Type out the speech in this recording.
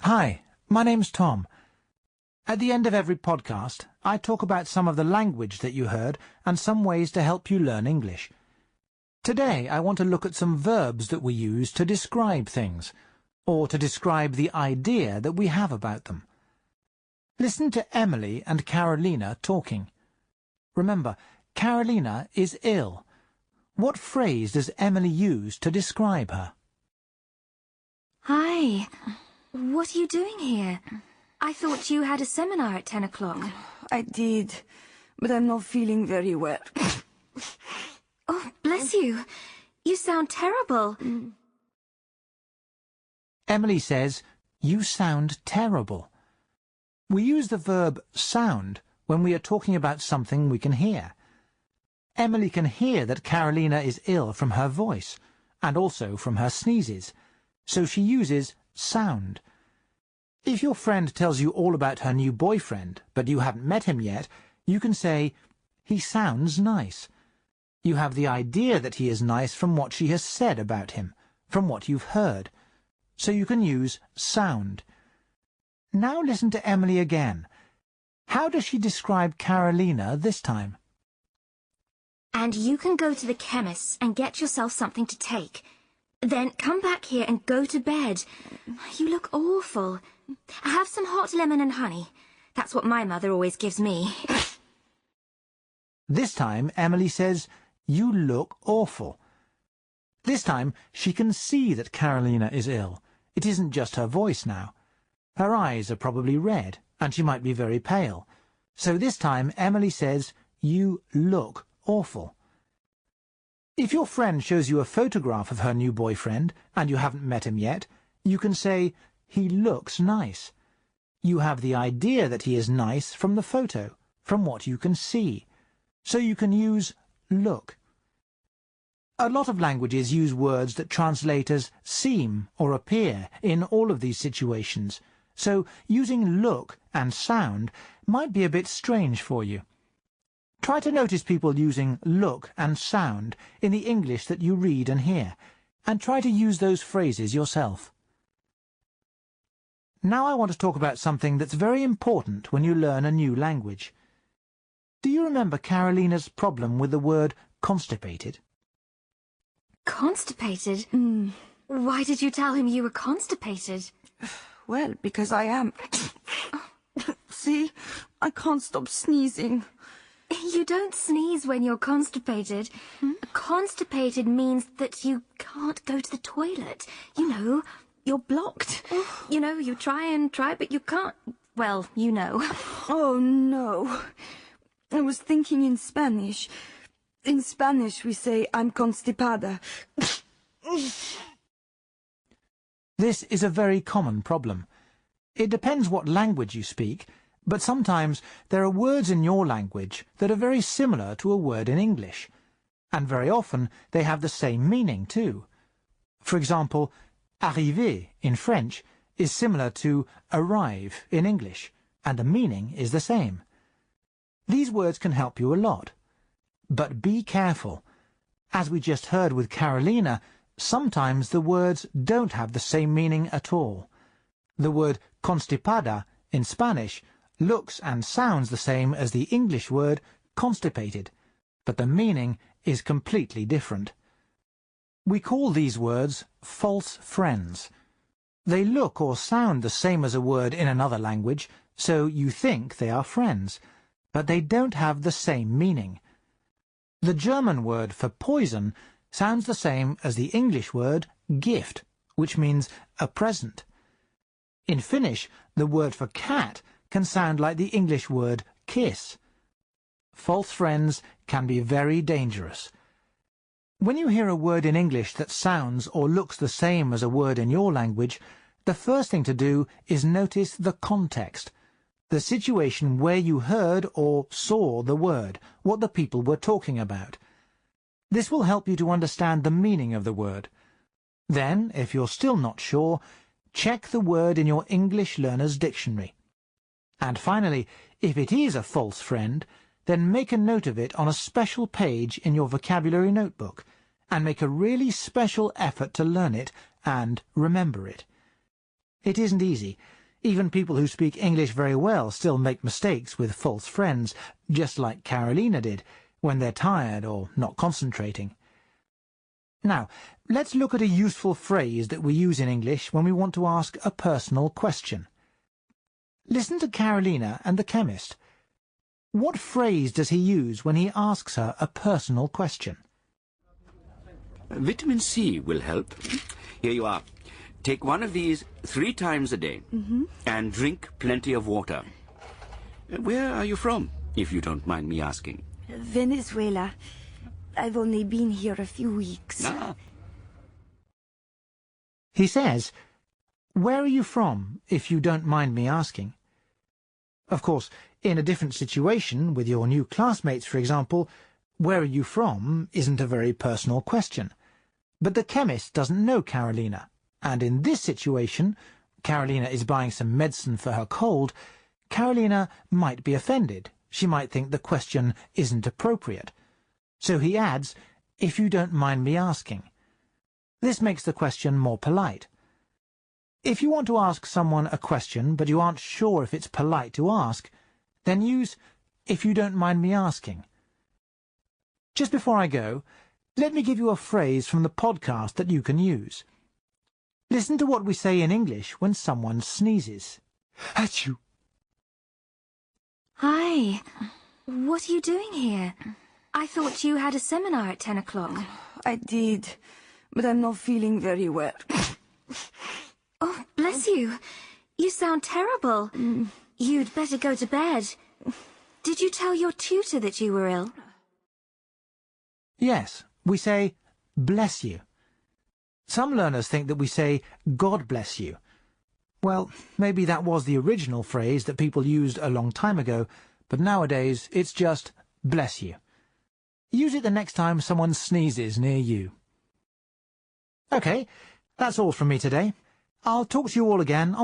Hi, my name's Tom. At the end of every podcast, I talk about some of the language that you heard and some ways to help you learn English. Today, I want to look at some verbs that we use to describe things, or to describe the idea that we have about them. Listen to Emily and Carolina talking. Remember, Carolina is ill. What phrase does Emily use to describe her? Hi. What are you doing here? I thought you had a seminar at 10 o'clock. I did, but I'm not feeling very well. Oh, bless you. You sound terrible. Emily says, "You sound terrible." We use the verb sound when we are talking about something we can hear. Emily can hear that Carolina is ill from her voice, and also from her sneezes, so she uses sound. If your friend tells you all about her new boyfriend, but you haven't met him yet, you can say, "He sounds nice." You have the idea that he is nice from what she has said about him, from what you've heard. So you can use sound. Now listen to Emily again. How does she describe Carolina this time? And you can go to the chemist's and get yourself something to take. Then come back here and go to bed. You look awful. Have some hot lemon and honey. That's what my mother always gives me. This time, Emily says, "You look awful." This time, she can see that Carolina is ill. It isn't just her voice now. Her eyes are probably red, and she might be very pale. So this time, Emily says, "You look awful." If your friend shows you a photograph of her new boyfriend, and you haven't met him yet, you can say, "He looks nice." You have the idea that he is nice from the photo, from what you can see. So you can use look. A lot of languages use words that translate as seem or appear in all of these situations, so using look and sound might be a bit strange for you. Try to notice people using look and sound in the English that you read and hear, and try to use those phrases yourself. Now I want to talk about something that's very important when you learn a new language. Do you remember Carolina's problem with the word constipated? Constipated? Why did you tell him you were constipated? Well, because I am. See? I can't stop sneezing. You don't sneeze when you're constipated. Constipated means that you can't go to the toilet. You know, you're blocked. You know, you try, but you can't. Well, you know. Oh, no. I was thinking in Spanish. In Spanish, we say, "I'm constipada." This is a very common problem. It depends what language you speak, but sometimes there are words in your language that are very similar to a word in English, and very often they have the same meaning too. For example, arriver in French is similar to arrive in English, and the meaning is the same. These words can help you a lot. But be careful. As we just heard with Carolina, sometimes the words don't have the same meaning at all. The word constipada in Spanish looks and sounds the same as the English word constipated, but the meaning is completely different. We call these words false friends. They look or sound the same as a word in another language, so you think they are friends, but they don't have the same meaning. The German word for poison sounds the same as the English word gift, which means a present. In Finnish, the word for cat can sound like the English word kiss. False friends can be very dangerous. When you hear a word in English that sounds or looks the same as a word in your language, the first thing to do is notice the context, the situation where you heard or saw the word, what the people were talking about. This will help you to understand the meaning of the word. Then, if you're still not sure, check the word in your English Learner's Dictionary. And finally, if it is a false friend, then make a note of it on a special page in your vocabulary notebook, and make a really special effort to learn it and remember it. It isn't easy. Even people who speak English very well still make mistakes with false friends, just like Carolina did, when they're tired or not concentrating. Now, let's look at a useful phrase that we use in English when we want to ask a personal question. Listen to Carolina and the chemist. What phrase does he use when he asks her a personal question? Vitamin C will help. Here you are. Take one of these 3 times a day, and drink plenty of water. Where are you from, if you don't mind me asking? Venezuela. I've only been here a few weeks. Ah. He says, "Where are you from, if you don't mind me asking?" Of course, in a different situation, with your new classmates, for example, "Where are you from?" isn't a very personal question. But the chemist doesn't know Carolina, and in this situation, Carolina is buying some medicine for her cold, Carolina might be offended. She might think the question isn't appropriate. So he adds, "if you don't mind me asking." This makes the question more polite. If you want to ask someone a question but you aren't sure if it's polite to ask, then use "if you don't mind me asking." Just before I go, let me give you a phrase from the podcast that you can use. Listen to what we say in English when someone sneezes. Achoo! Hi. What are you doing here? I thought you had a seminar at 10 o'clock. I did, but I'm not feeling very well. Oh, bless you. You sound terrible. You'd better go to bed. Did you tell your tutor that you were ill? Yes, we say, "bless you." Some learners think that we say, "God bless you." Well, maybe that was the original phrase that people used a long time ago, but nowadays it's just "bless you." Use it the next time someone sneezes near you. Okay, that's all from me today. I'll talk to you all again on